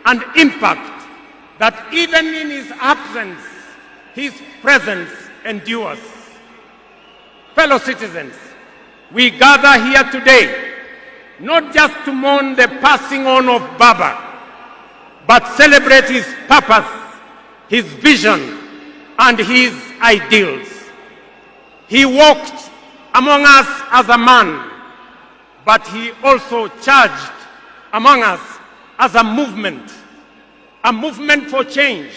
and impact that even in his absence, his presence endures. Fellow citizens, we gather here today not just to mourn the passing on of Baba, but celebrate his purpose, his vision, and his ideals. He walked among us as a man, but he also charged among us as a movement for change,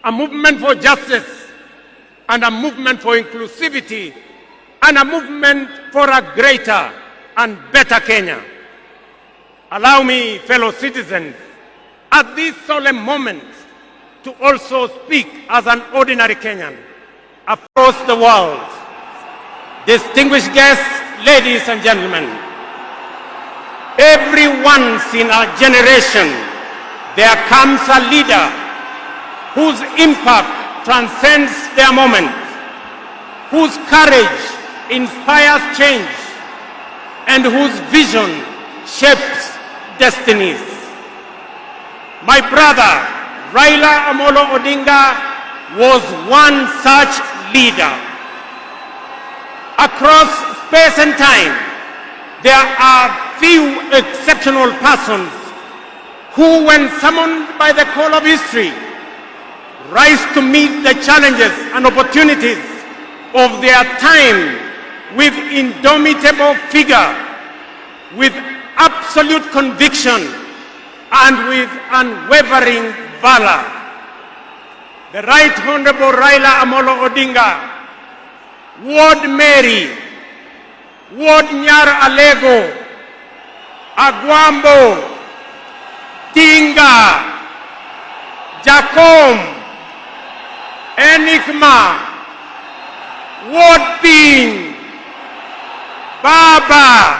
a movement for justice, and a movement for inclusivity, and a movement for a greater and better Kenya. Allow me, fellow citizens, at this solemn moment, to also speak as an ordinary Kenyan across the world. Distinguished guests, ladies and gentlemen, every once in a generation, there comes a leader whose impact transcends their moment, whose courage inspires change, and whose vision shapes destinies. My brother, Raila Odinga, was one such leader. Across space and time, there are few exceptional persons who, when summoned by the call of history, rise to meet the challenges and opportunities of their time with indomitable vigor, with absolute conviction, and with unwavering valor. The Right Honorable Raila Odinga, Ward Mary, Ward Nyar Alego, Agwambo, Tinga, Jacom, Enigma, Ward Ping, Baba,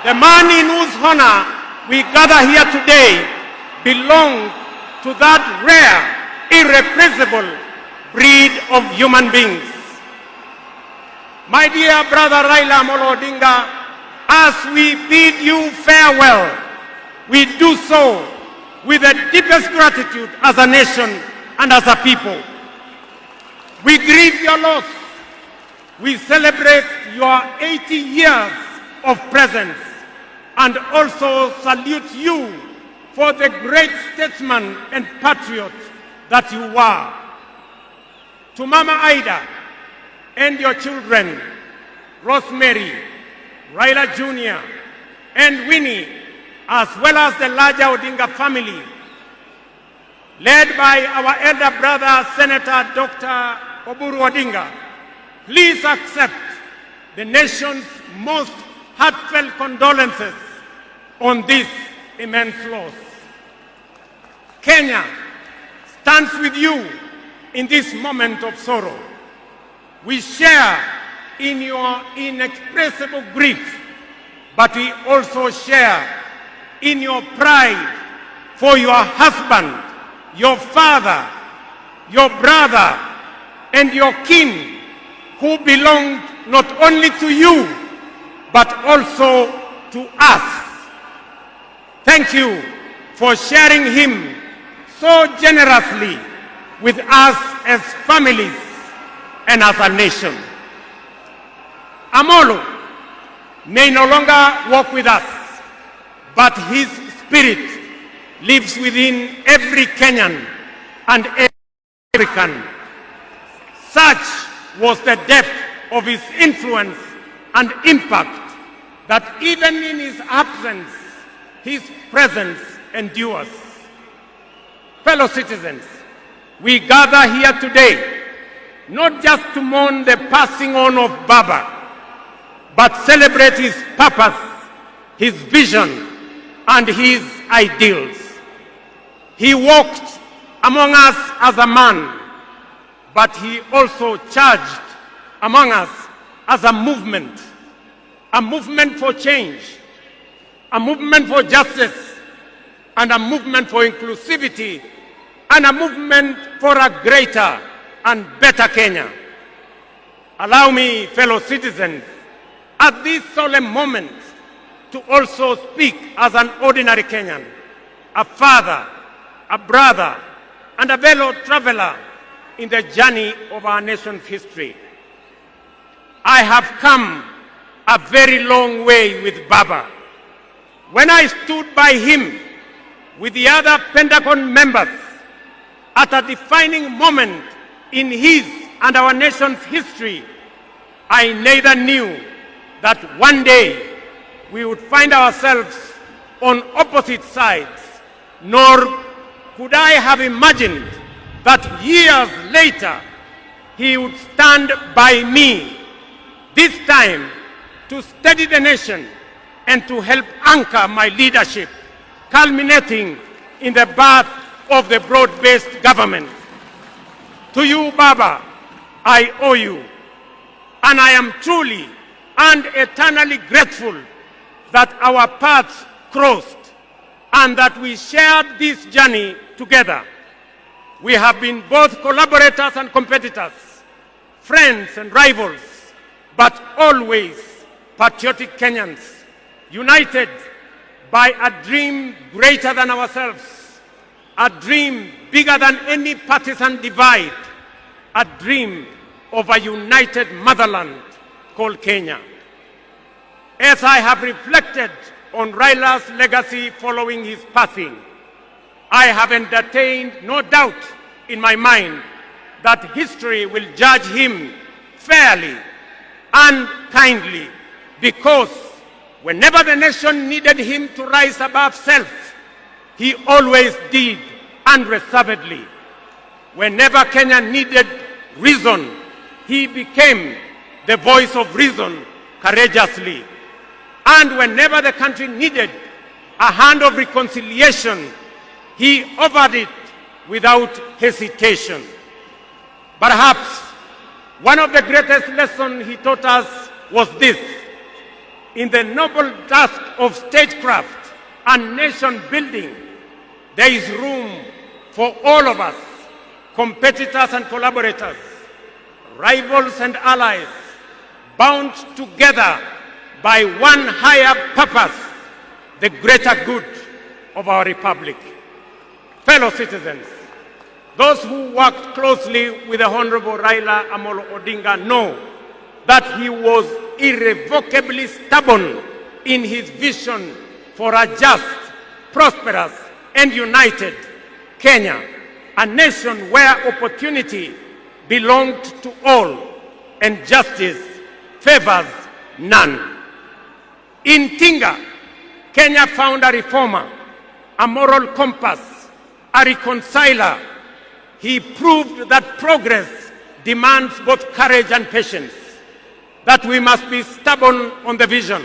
the man in whose honor we gather here today, belong to that rare, irrepressible breed of human beings. My dear brother Raila Odinga, as we bid you farewell, we do so with the deepest gratitude as a nation and as a people. We grieve your loss. We celebrate your 80 years of presence and also salute you for the great statesman and patriot that you were. To Mama Ida and your children, Rosemary, Raila Jr., and Winnie, as well as the larger Odinga family, led by our elder brother, Senator Dr. Oburu Odinga, please accept the nation's most heartfelt condolences on this immense loss. Kenya stands with you in this moment of sorrow. We share in your inexpressible grief, but we also share in your pride for your husband, your father, your brother, and your kin, who belonged not only to you, but also to us. Thank you for sharing him so generously with us as families and as a nation. Amolo may no longer walk with us, but his spirit lives within every Kenyan and every African. Such was the depth of his influence and impact that even in his absence, his presence endures. Fellow citizens, we gather here today not just to mourn the passing on of Baba, but celebrate his purpose, his vision, and his ideals. He walked among us as a man, but he also charged among us as a movement for change, a movement for justice, and a movement for inclusivity, and a movement for a greater and better Kenya. Allow me, fellow citizens, at this solemn moment to also speak as an ordinary Kenyan a father, a brother, and a fellow traveler in the journey of our nation's history. I have come a very long way with Baba. When I stood by him with the other Pentagon members at a defining moment in his and our nation's history, I neither knew that one day we would find ourselves on opposite sides, nor could I have imagined that years later he would stand by me, this time to steady the nation and to help anchor my leadership, culminating in the birth of the broad-based government. To you, Baba, I owe you, and I am truly and eternally grateful that our paths crossed and that we shared this journey together. We have been both collaborators and competitors, friends and rivals, but always patriotic Kenyans, united by a dream greater than ourselves, a dream bigger than any partisan divide, a dream of a united motherland called Kenya. As I have reflected on Raila's legacy following his passing, I have entertained no doubt in my mind that history will judge him fairly and kindly, because whenever the nation needed him to rise above self, he always did unreservedly. Whenever Kenya needed reason, he became the voice of reason courageously. And whenever the country needed a hand of reconciliation, he offered it without hesitation. Perhaps one of the greatest lessons he taught us was this: in the noble task of statecraft and nation building, there is room for all of us, competitors and collaborators, rivals and allies, bound together by one higher purpose, the greater good of our republic. Fellow citizens, those who worked closely with the Honorable Raila Amolo Odinga know that he was irrevocably stubborn in his vision for a just, prosperous, and united Kenya, a nation where opportunity belonged to all and justice favors none. In Tinga, Kenya found a reformer, a moral compass, a reconciler. He proved that progress demands both courage and patience, that we must be stubborn on the vision,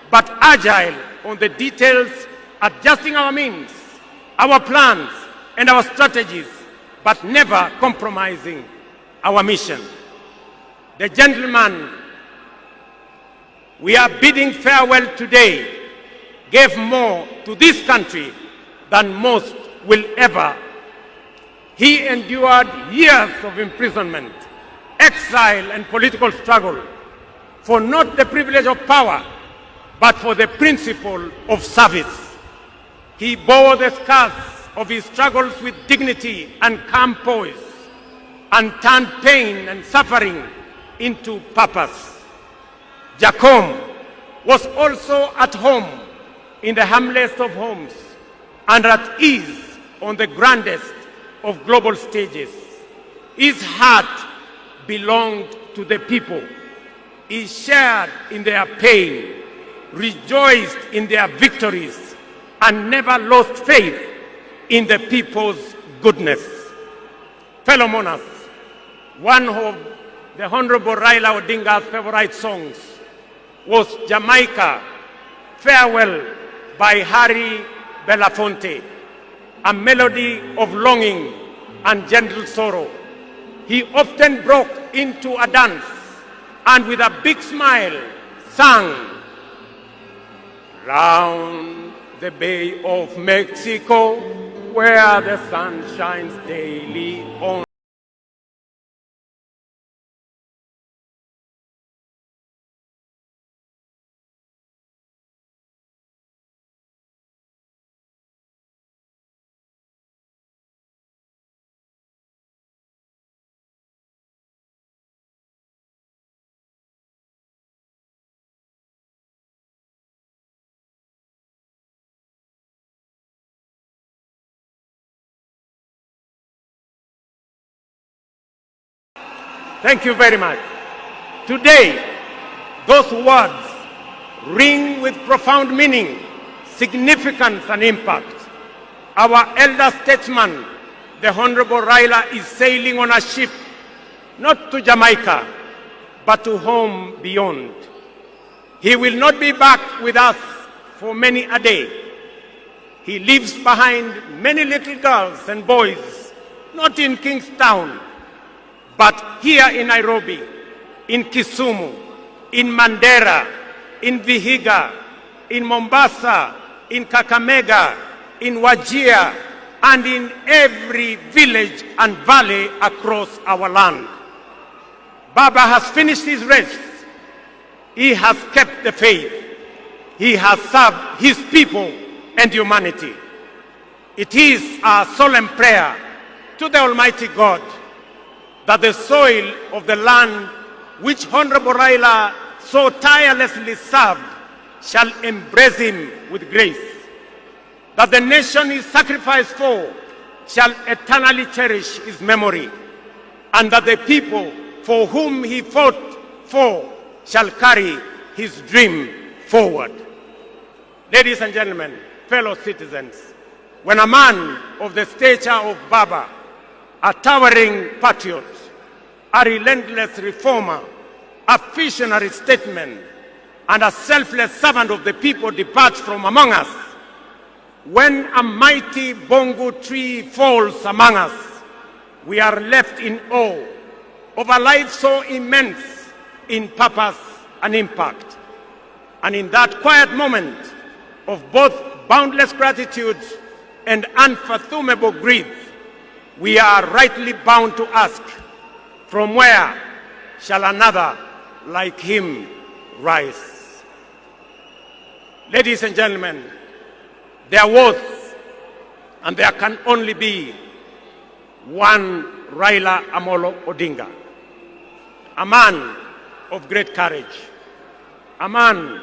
but agile on the details, adjusting our means, our plans, and our strategies, but never compromising our mission. The gentleman we are bidding farewell today gave more to this country than most will ever. He endured years of imprisonment, exile, and political struggle for not the privilege of power, but for the principle of service. He bore the scars of his struggles with dignity and calm poise, and turned pain and suffering into purpose. Jacom was also at home in the humblest of homes and at ease on the grandest of global stages. His heart belonged to the people. He shared in their pain, rejoiced in their victories, and never lost faith in the people's goodness. Fellow monarchs, one of the Honorable Raila Odinga's favorite songs was Jamaica, Farewell by Harry Belafonte, a melody of longing and gentle sorrow. He often broke into a dance and with a big smile sang, "Round the Bay of Mexico, where the sun shines daily on Thank you very much. Today, those words ring with profound meaning, significance, and impact. Our elder statesman, the Honorable Raila, is sailing on a ship, not to Jamaica, but to home beyond. He will not be back with us for many a day. He leaves behind many little girls and boys, not in Kingstown, but here in Nairobi, in Kisumu, in Mandera, in Vihiga, in Mombasa, in Kakamega, in Wajir, and in every village and valley across our land. Baba has finished his race. He has kept the faith. He has served his people and humanity. It is our solemn prayer to the Almighty God that the soil of the land which Honorable Raila so tirelessly served shall embrace him with grace, that the nation he sacrificed for shall eternally cherish his memory, and that the people for whom he fought for shall carry his dream forward. Ladies and gentlemen, fellow citizens, when a man of the stature of Baba, a towering patriot, a relentless reformer, a visionary statesman, and a selfless servant of the people departs from among us, when a mighty bongo tree falls among us, we are left in awe of a life so immense in purpose and impact. And in that quiet moment of both boundless gratitude and unfathomable grief, we are rightly bound to ask, from where shall another like him rise? Ladies and gentlemen, there was and there can only be one Raila Amolo Odinga, a man of great courage, a man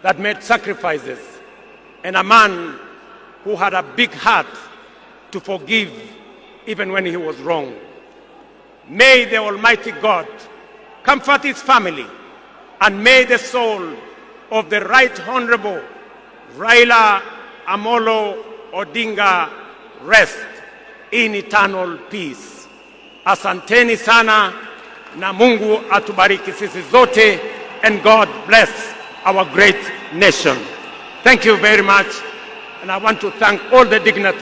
that made sacrifices, and a man who had a big heart to forgive even when he was wrong. May the Almighty God comfort his family, and may the soul of the Right Honorable Raila Amolo Odinga rest in eternal peace. Asanteni sana, na Mungu atubariki sisi zote, and God bless our great nation. Thank you very much, and I want to thank all the dignitaries